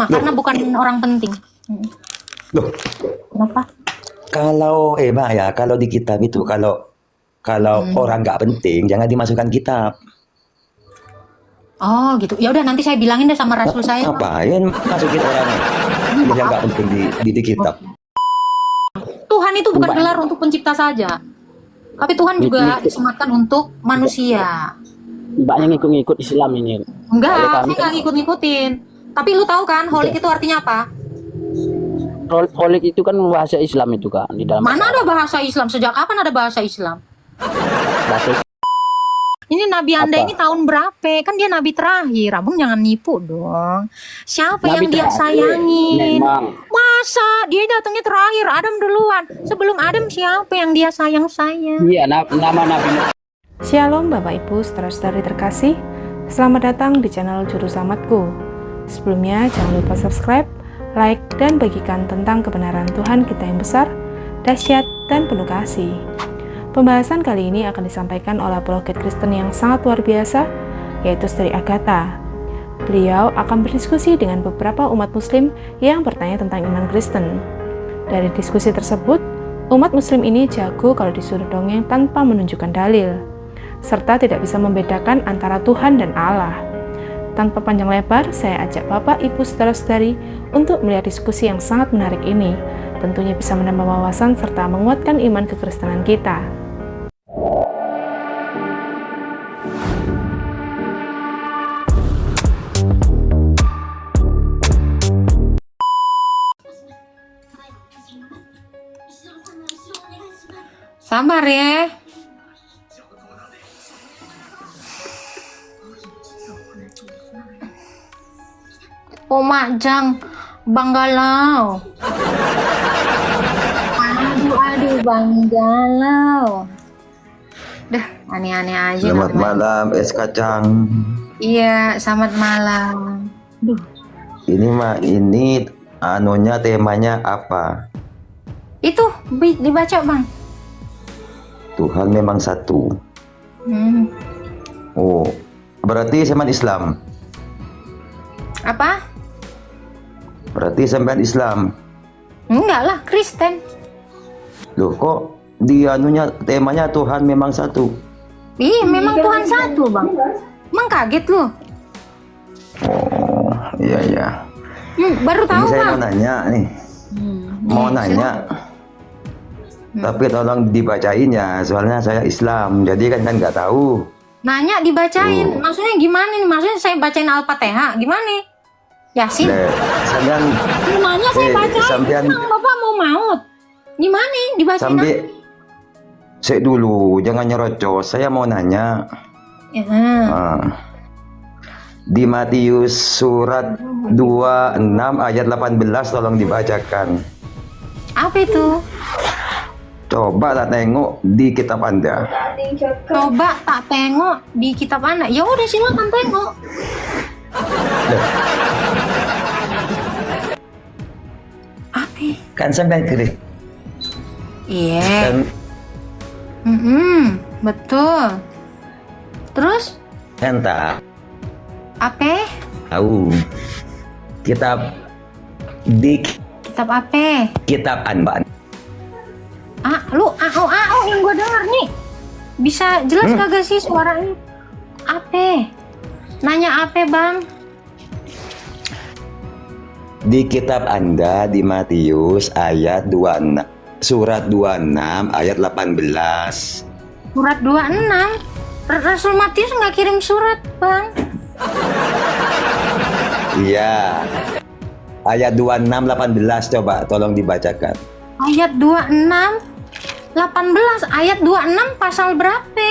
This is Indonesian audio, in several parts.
karena bukan orang penting. Loh, Kenapa? kalau Mbak ya, kalau di kitab itu kalau orang nggak penting jangan dimasukkan kitab. Oh gitu. Ya udah nanti saya bilangin deh sama Rasul saya. Ngapain masukin orang yang nggak penting di kitab? Tuhan itu bukan Mbak. gelar untuk pencipta saja, tapi Tuhan juga disematkan untuk manusia. Mbaknya ngikut-ngikut Islam ini. Enggak, Kalau saya kami nggak ngikut-ngikutin. Tapi lu tahu kan, holik itu artinya apa? Holik itu kan bahasa Islam itu kan di dalam Mana ada bahasa Islam? Sejak kapan ada bahasa Islam? bahasa Ini Nabi Anda Apa? ini tahun berapa? Kan dia Nabi terakhir. Abang jangan nipu dong. Siapa yang Nabi dia terakhir. sayangin? Memang. Masa dia datangnya terakhir? Adam duluan. Sebelum Adam siapa yang dia sayang-sayang? Iya, nama Nabi. Shalom Bapak Ibu saudara-saudari terkasih. Selamat datang di channel Juru Selamatku. Sebelumnya jangan lupa subscribe, like, dan bagikan tentang kebenaran Tuhan kita yang besar, dahsyat, dan penuh kasih. Pembahasan kali ini akan disampaikan oleh apologet Kristen yang sangat luar biasa, yaitu Saudari Agatha. Beliau akan berdiskusi dengan beberapa umat muslim yang bertanya tentang iman Kristen. Dari diskusi tersebut, umat muslim ini jago kalau disuruh dongeng tanpa menunjukkan dalil, serta tidak bisa membedakan antara Tuhan dan Allah. Tanpa panjang lebar, saya ajak Bapak, Ibu, Saudara-saudari untuk melihat diskusi yang sangat menarik ini. Tentunya bisa menambah wawasan serta menguatkan iman kekristenan kita. Sabar ya. Oh Majang, Bang Galau. Aduh Bang Galau. Dah, aneh-aneh aja. Selamat namanya. malam es kacang. Iya, selamat malam. Duh, Ini anunya temanya apa? itu dibaca Bang. Tuhan memang satu. Hmm. Oh, berarti sampean Islam. Apa? Berarti sampean Islam. Enggak lah, Kristen. Loh, kok di anunya temanya Tuhan memang satu? Iya, memang Tuhan satu Bang. Emang kaget lu? Oh, iya ya. Baru Ini tahu saya Bang. mau nanya nih. Mau nanya. Tapi tolong dibacain ya, soalnya saya Islam. Jadi kan nggak tahu. Nanya dibacain. Maksudnya gimana nih? Maksudnya saya bacain Al-Fatihah. Gimana nih? Yasin? Nah, sampean Nanya saya bacain. sampean Emang Bapak mau maut? Gimana nih? Dibacain sampai saya dulu, jangan nyerocos. Saya mau nanya. Ya. Nah, di Matius surat 26 ayat 18 tolong dibacakan. Apa itu? Coba tak tengok di kitab Anda. Coba tak tengok di kitab Anda. Ya udah silakan tengok. Apa? Kan sampai kiri. Iya. Kan Betul. Terus entah apa? tahu. Kitab di Kitab apa? kitab Anda. Lu yang gua denger nih. Bisa jelas kagak sih suaranya? Apa? Nanya apa, Bang? Di kitab Anda di Matius ayat 26 surat 26 ayat 18. Surat 26. Rasul Matius nggak kirim surat, Bang. Iya. Ayat 26 18 coba tolong dibacakan. Ayat 26 18. Ayat 26 pasal berapa?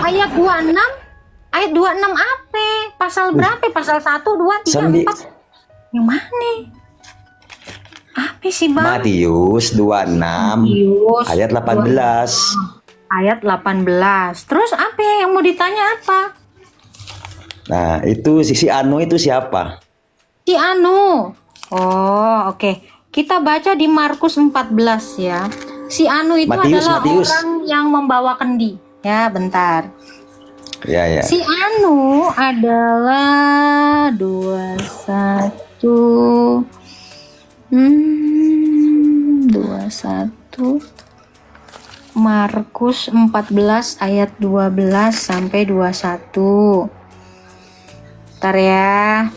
Ayat 26 Ayat 26 apa? Pasal berapa? Pasal 1, 2, 3, Sambil 4. Yang mana? Apa sih, Bang? Matius 26 Matius ayat 18. Ayat 18. Terus apa yang mau ditanya apa? Nah, itu si Anu itu siapa? Si Anu. Oh, oke. Kita baca di Markus 14 ya. Si Anu itu adalah Matius. orang yang membawa kendi. Ya, bentar. Ya, ya. Si Anu adalah 21 21 Markus 14 ayat 12 sampai 21. Bentar ya.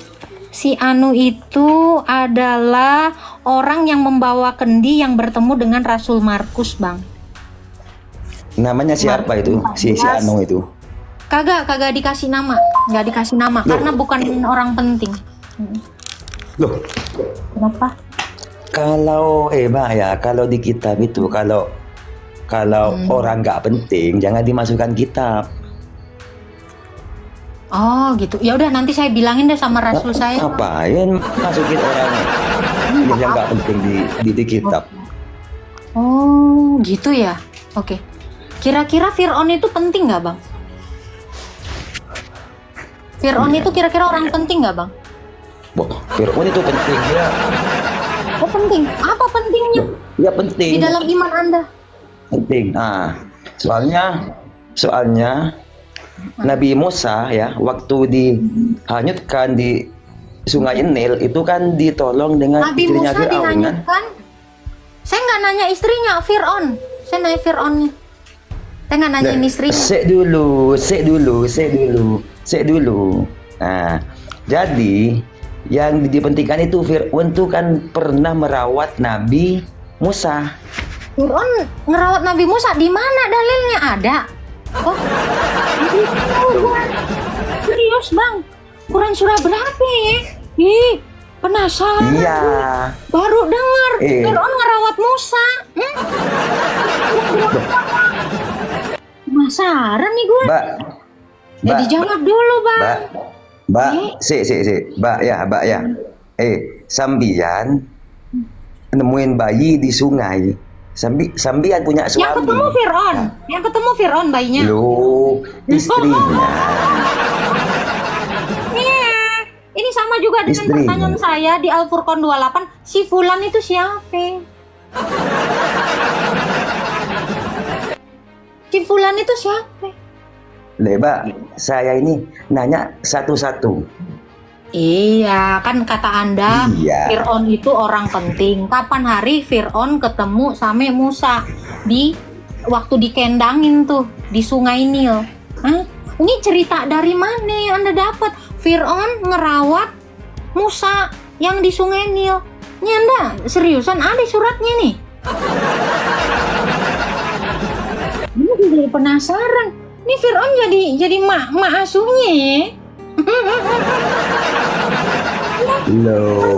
Si Anu itu adalah orang yang membawa kendi yang bertemu dengan Rasul Markus, Bang. Namanya siapa itu? Si Anu itu. Kagak dikasih nama, nggak dikasih nama karena bukan orang penting. Loh, Kenapa? kalau Mbak ya, kalau di kitab itu kalau orang nggak penting jangan dimasukkan kitab. Oh gitu. Ya udah nanti saya bilangin deh sama Rasul saya. Ngapain masukin orang yang nggak penting di kitab? Oh gitu ya. Oke. Kira-kira Fir'aun itu penting nggak, Bang? Fir'aun itu kira-kira orang penting nggak, Bang? Fir'aun itu penting ya. Oh penting. Apa pentingnya Ya penting. di dalam iman Anda? Penting. Soalnya Nabi Musa ya waktu dihanyutkan di Sungai Nil itu kan ditolong dengan Nabi istrinya Musa Fir'aun kan? dihanyutkan. Saya nggak nanya istrinya, Fir'aun. Saya nanya Fir'aunnya. Saya nggak nanyain istrinya. Sek dulu. Nah, jadi yang dipentingkan itu Fir'aun tuh kan pernah merawat Nabi Musa. Fir'aun ngerawat Nabi Musa, di mana dalilnya ada? Oh, serius Bang? Quran surah berapa ya? Ih, penasaran. Iya. Baru dengar Fir'aun ngerawat Musa. Penasaran nih gue. Mbak. Ya dijawab dulu Bang. Mbak, Mbak ya. Sambian nemuin bayi di sungai. Sambian punya suami. Yang ketemu Fir'aun bayinya. Loh, istrinya. Iya. Ini sama juga dengan pertanyaan saya di Al-Furqan 28. Si Fulan itu siapa? Si Fulan itu siapa? Mbak, saya ini nanya satu-satu. Iya, kan kata Anda Iya. Fir'aun itu orang penting. Kapan hari Fir'aun ketemu sama Musa waktu dikendangin tuh di Sungai Nil? Hah? Ini cerita dari mana yang Anda dapat? Fir'aun ngerawat Musa yang di Sungai Nil. Ini Anda seriusan ada suratnya nih? Ini jadi penasaran. Ini Fir'aun jadi mak asuhnya ya? Loh,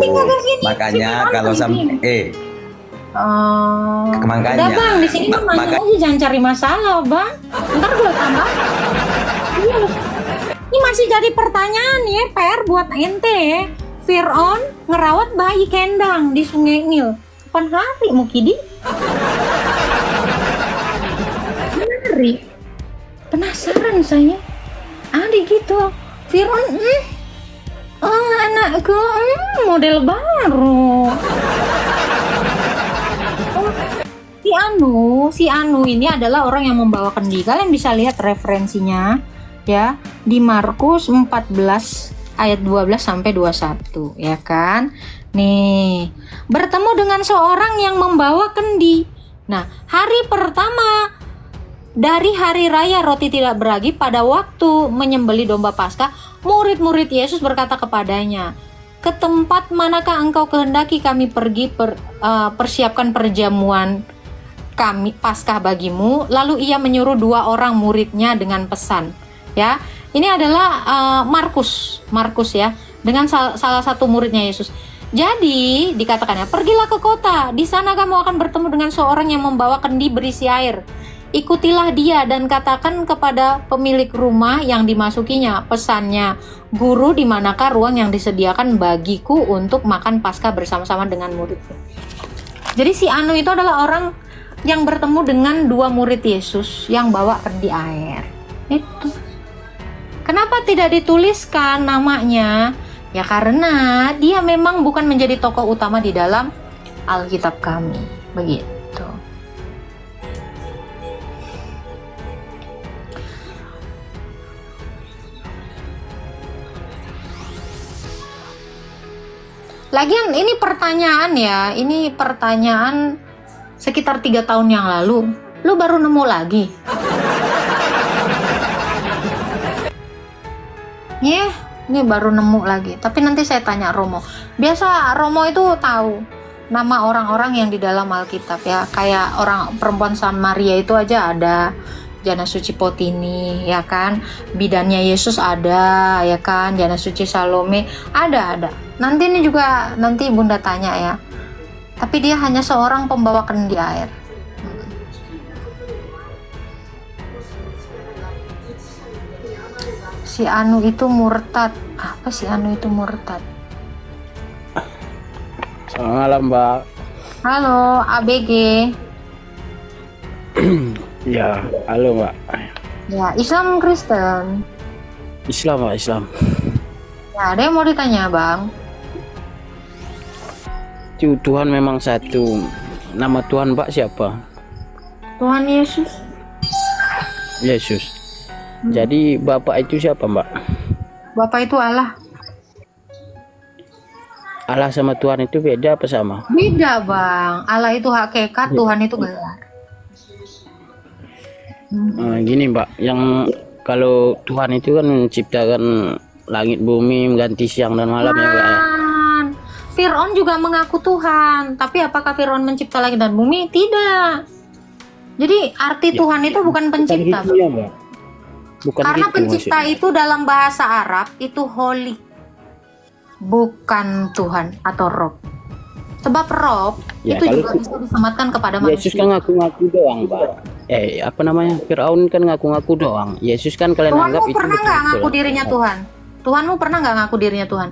makanya kalau makanya udah Bang, di sini mah nanya aja, jangan cari masalah Bang. Ntar gue tambah. Ini masih jadi pertanyaan ya, PR buat ente. Fir'aun ngerawat bayi kendang di Sungai Nil. Kapan hari Mukidi? Hari. Penasaran saya. Adik gitu. Fir'aun, anakku, model baru. Si Anu ini adalah orang yang membawa kendi. Kalian bisa lihat referensinya ya di Markus 14 ayat 12 sampai 21 ya kan. Nih, bertemu dengan seorang yang membawa kendi. Nah, hari pertama dari hari raya roti tidak beragi pada waktu menyembeli domba Paskah, murid-murid Yesus berkata kepadanya, "Ke tempat manakah engkau kehendaki kami pergi persiapkan perjamuan kami Paskah bagimu?" Lalu ia menyuruh 2 orang muridnya dengan pesan. Ya, ini adalah Markus ya, dengan salah satu muridnya Yesus. Jadi dikatakannya, "Pergilah ke kota, di sana kamu akan bertemu dengan seorang yang membawa kendi berisi air. Ikutilah dia dan katakan kepada pemilik rumah yang dimasukinya, pesannya, 'Guru, di manakah ruang yang disediakan bagiku untuk makan Paskah bersama-sama dengan muridku?'" Jadi si Anu itu adalah orang yang bertemu dengan 2 murid Yesus yang bawa kendi air. Itu. Kenapa tidak dituliskan namanya? Ya karena dia memang bukan menjadi tokoh utama di dalam Alkitab kami. Begitu. Lagian ini pertanyaan ya, ini pertanyaan sekitar 3 tahun yang lalu. Lu baru nemu lagi? Ini baru nemu lagi. Tapi nanti saya tanya Romo. Biasa Romo itu tahu nama orang-orang yang di dalam Alkitab ya. Kayak orang perempuan Samaria itu aja ada. Jana Suci Potini ya kan, bidannya Yesus ada ya kan, Jana Suci Salome ada. Nanti ini juga nanti Bunda tanya ya. Tapi dia hanya seorang pembawa kendi air. Si Anu itu murtad. Apa si Anu itu murtad? Selamat malam, Mbak. Halo, ABG. Ya, halo, Mbak. Ya, Islam Kristen. Islam, Mbak, Islam. Ya, ada yang mau ditanya, Bang? Tuhan memang satu. Nama Tuhan, Mbak, siapa? Tuhan Yesus. Yesus. Jadi Bapak itu siapa, Mbak? Bapak itu Allah. Allah sama Tuhan itu beda apa sama? Beda, Bang. Allah itu hakikat, Tuhan itu gelar. Gini, Mbak, yang kalau Tuhan itu kan menciptakan langit bumi, mengganti siang dan malam ya, Mbak. Fir'aun juga mengaku Tuhan, tapi apakah Fir'aun mencipta langit dan bumi? Tidak. Jadi arti Tuhan itu bukan pencipta. Bukan gitu ya, Mbak. Bukan Karena gitu pencipta maksudnya. itu dalam bahasa Arab itu holy, bukan Tuhan atau Rob. Sebab Rob Ya, itu kalau juga bisa disematkan kepada Yesus manusia. kan ngaku-ngaku doang, Mbak. Apa namanya? Fir'aun kan ngaku-ngaku doang. Yesus kan kalian anggap Tuhanmu itu pernah nggak betul-betul. ngaku dirinya Tuhan? Tuhanmu pernah nggak ngaku dirinya Tuhan?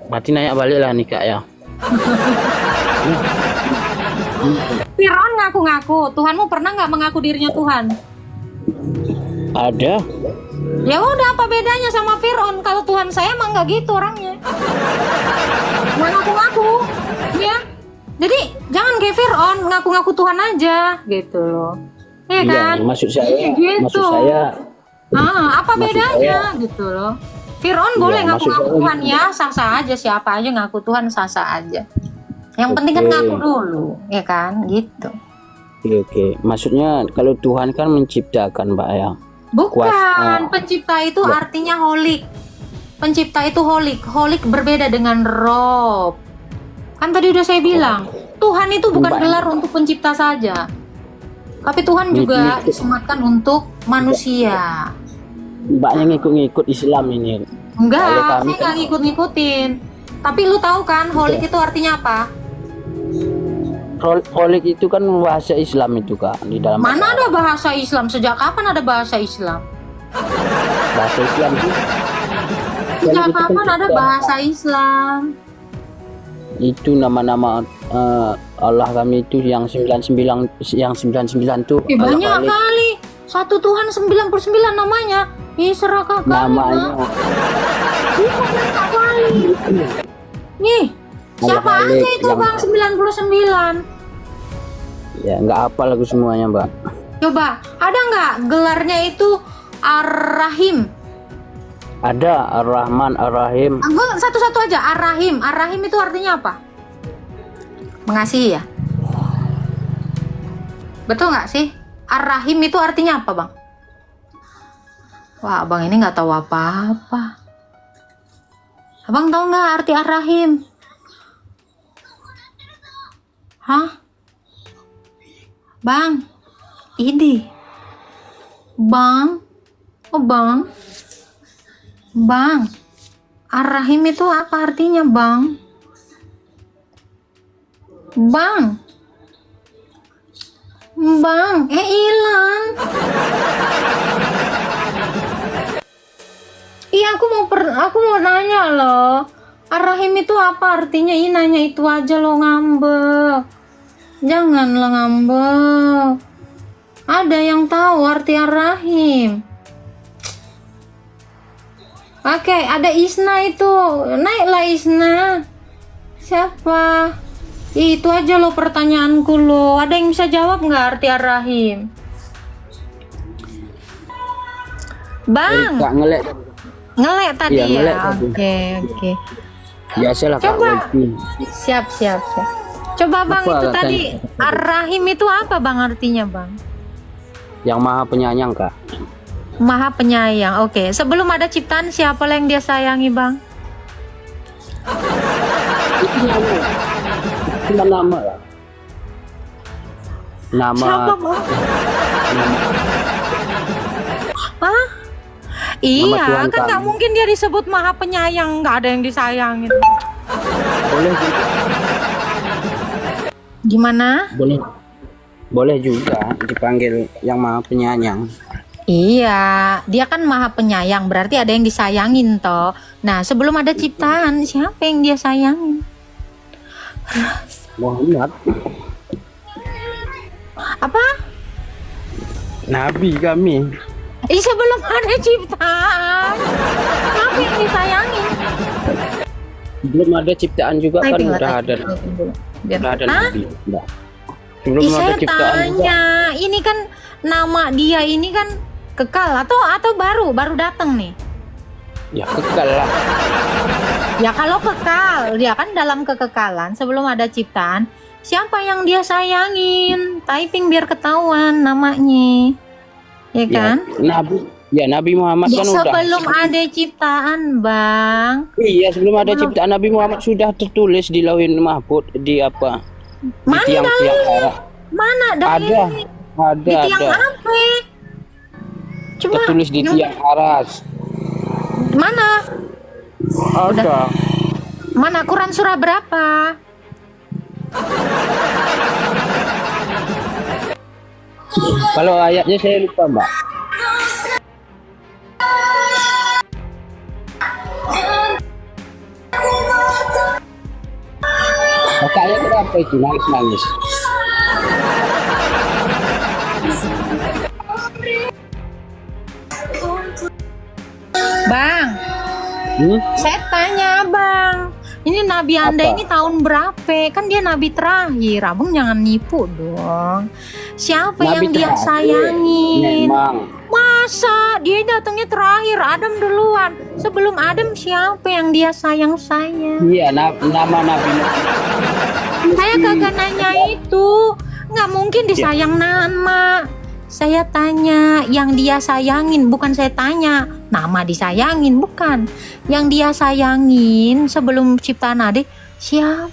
Berarti nanya balik lah nih, Kak, ya. Fir'aun ngaku-ngaku. Tuhanmu pernah nggak mengaku dirinya Tuhan? Ada. Ya udah, apa bedanya sama Fir'aun? Kalau Tuhan saya emang nggak gitu orangnya. Nggak ngaku-ngaku, ya. Jadi jangan kayak Fir'aun ngaku-ngaku Tuhan aja, gitu loh. Iya kan? Iya, maksud saya, Gitu. maksud saya, Apa maksud bedanya, gitu loh. Fir'aun Iya, boleh maksud ngaku-ngaku saya Tuhan gitu. ya, sah-sah aja. Siapa aja ngaku Tuhan, sah-sah aja. Yang penting kan Oke. ngaku dulu, ya kan? Gitu. oke. Maksudnya kalau Tuhan kan menciptakan, Mbak, ya. Bukan, pencipta itu artinya holik. Pencipta itu holik. Holik berbeda dengan Rob. Kan tadi udah saya bilang, Tuhan itu bukan Mbak. gelar untuk pencipta saja. Tapi Tuhan juga disematkan untuk manusia. Mbaknya ngikut-ngikut Islam ini. Enggak, Kalau saya kami nggak ngikut-ngikutin. Tapi lu tahu kan, holik itu artinya apa? Holik itu kan bahasa Islam itu, Kak, di dalam Mana ada bahasa Islam? Sejak kapan ada bahasa Islam? bahasa Islam itu. Sejak Holik itu kapan ada pencipta. bahasa Islam? Itu nama-nama Allah kami itu yang 99 tuh Allah Banyak Holik. kali. Satu Tuhan 99 namanya. Ih, serakah kali. Namanya Mak. Ih, serakah kali. Nih, siapa Allah aja Holik itu yang- Bang 99? ya nggak hafal aku semuanya, Mbak. Coba, ada nggak gelarnya itu Ar-Rahim? Ada Ar-Rahman, Ar-Rahim. Gue satu-satu aja, Ar-Rahim. Ar-Rahim itu artinya apa? Mengasihi ya? Betul nggak sih? Ar-Rahim itu artinya apa, Bang? Wah, Abang ini nggak tahu apa-apa. Abang tahu nggak arti Ar-Rahim? Hah? Bang? Ini? Bang? Oh, Bang? Bang? Ar-Rahim itu apa artinya, Bang? Bang? Bang, hilang. Iya, aku mau nanya loh. Ar-Rahim itu apa artinya? Ih, nanya itu aja lo, ngambek. Janganlah ngambek. Ada yang tahu arti Ar-Rahim. Oke, ada Isna itu. Naiklah Isna. Siapa? Itu aja lo pertanyaanku lo. Ada yang bisa jawab nggak arti Ar-Rahim? Bang, Kak ngelek. Ngelek tadi Iya, ngelek ya. tadi. Oke. Biasalah Kak Coba. wifi. Siap. Coba Bang, Apa itu katanya? tadi Ar-Rahim itu apa Bang artinya Bang? Yang maha penyayang Kak. Maha penyayang. Oke. Sebelum ada ciptaan siapa yang dia sayangi Bang? Cuma nama lah. Nama Siapa Bang? Hah? Iya, Tuhan kan nggak kami. mungkin dia disebut maha penyayang, nggak ada yang disayangin. boleh juga. Gimana? Boleh juga dipanggil yang maha penyayang. Iya, dia kan maha penyayang, berarti ada yang disayangin toh. Nah, sebelum ada ciptaan, siapa yang dia sayangin? Muhammad, Apa? nabi kami. Sebelum ada ciptaan, siapa yang disayangin? Belum ada ciptaan juga kan Typing lah, udah ada. typing dulu. Biar. Udah ada Hah? nabi. Udah. Sebelum Ih, ada saya ciptaan juga. tanya, ini kan nama dia ini kan kekal atau baru datang nih? Ya kekal lah. Ya kalau kekal, dia kan dalam kekekalan sebelum ada ciptaan, siapa yang dia sayangin? Typing biar ketahuan namanya. Ya kan? Nabi Muhammad Ya, kan udah. sebelum ada ciptaan, Bang. Iya, sebelum ada Belum. ciptaan Nabi Muhammad sudah tertulis di Lauhil Mahfuz di apa? Mana di tiang-tiang dalilnya? arah. Mana Ada, dalilnya? Di tiang ada. apa? Coba Tertulis di tiang aras. mana? Ada. Mana Quran surah berapa? Kalau ayatnya saya lupa, Mbak. Kakaknya kenapa itu nangis-nangis? Bang, saya tanya Bang, ini Nabi Anda Apa? ini tahun berapa? Kan dia Nabi terakhir, Abang jangan nipu dong. Siapa yang dia terakhir. sayangin? Memang. Masa dia datangnya terakhir, Adam duluan. Sebelum Adam siapa yang dia sayang-sayang? Iya, nama Nabi. Saya kagak nanya itu. Nggak mungkin disayang nama. Saya tanya yang dia sayangin, bukan saya tanya nama disayangin, bukan. Yang dia sayangin sebelum ciptaan adik siapa?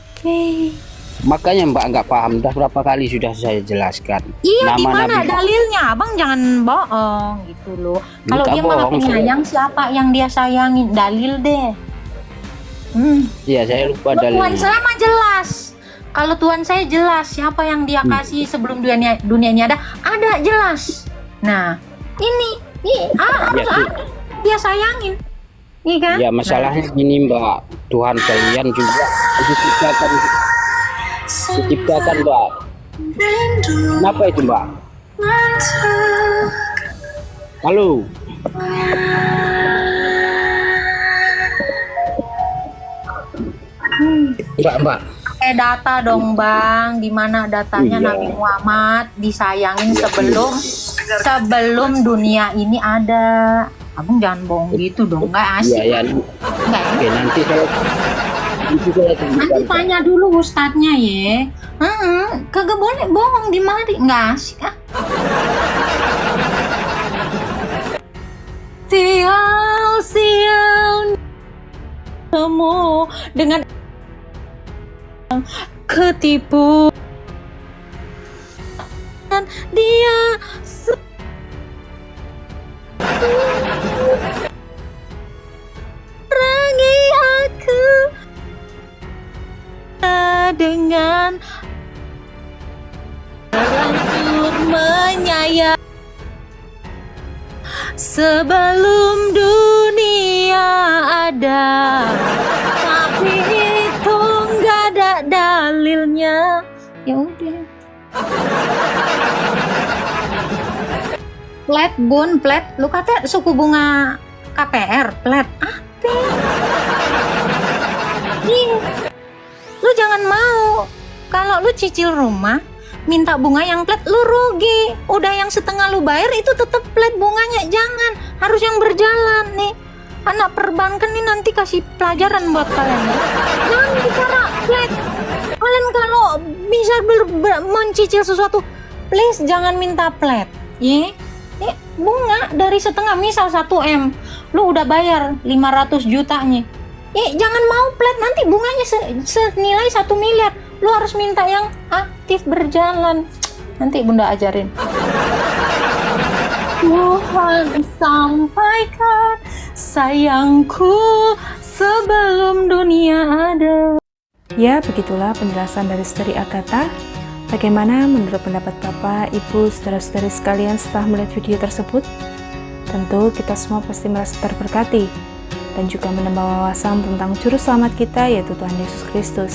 Makanya Mbak nggak paham. Dah berapa kali sudah saya jelaskan. Iya, di Nama mana Nabi. dalilnya? Abang jangan bohong gitu loh. Kalau Bukan dia maha bohong, penyayang, siapa yang dia sayangin? Dalil deh. Iya, saya lupa Tuhan dalilnya. saya mah jelas. Kalau Tuhan saya jelas siapa yang dia kasih sebelum dunia ini ada jelas. Nah, ini harus Ya, ada dia sayangin. Iya kan? Ya masalahnya gini Mbak, Tuhan kalian juga diciptakan Mbak. Kenapa itu Mbak? Halo. Mbak. Data dong Bang, di mana datanya Iya. Nabi Muhammad disayangin sebelum dunia ini ada. Abang jangan bohong gitu dong, nggak asik. Iya ya. Nggak enak. Oke, nanti saya tunjukkan. Nanti tanya dulu ustadznya ya. Kagak boleh bohong di mari, nggak asik ah. Sial kamu dengan ketipu dia rangi aku dengan terlanjur menyayang sebelum dunia ada, tapi itu nggak ada dalilnya. Ya udah. Plat bun, plat. Lu kata suku bunga KPR, plat. Apa? Nih, lu jangan mau. Kalau lu cicil rumah, minta bunga yang plat, lu rugi. Udah yang setengah lu bayar itu tetap plat bunganya, jangan. Harus yang berjalan nih. anak perbankan nih nanti kasih pelajaran buat kalian. Jangan bicara flat. Kalian kalau bisa mencicil sesuatu, please jangan minta flat. Bunga dari setengah, misal 1M, lu udah bayar 500 jutanya. Jangan mau flat, nanti bunganya senilai 1 miliar. Lu harus minta yang aktif berjalan. Nanti bunda ajarin. Tuhan sampaikan sayangku sebelum dunia ada. Ya, begitulah penjelasan dari Saudari Agatha. Bagaimana menurut pendapat Bapak, Ibu, saudara-saudari sekalian setelah melihat video tersebut? Tentu kita semua pasti merasa terberkati dan juga menambah wawasan tentang juru selamat kita, yaitu Tuhan Yesus Kristus.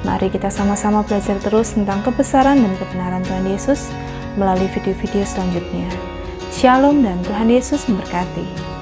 Mari kita sama-sama belajar terus tentang kebesaran dan kebenaran Tuhan Yesus melalui video-video selanjutnya. Shalom dan Tuhan Yesus memberkati.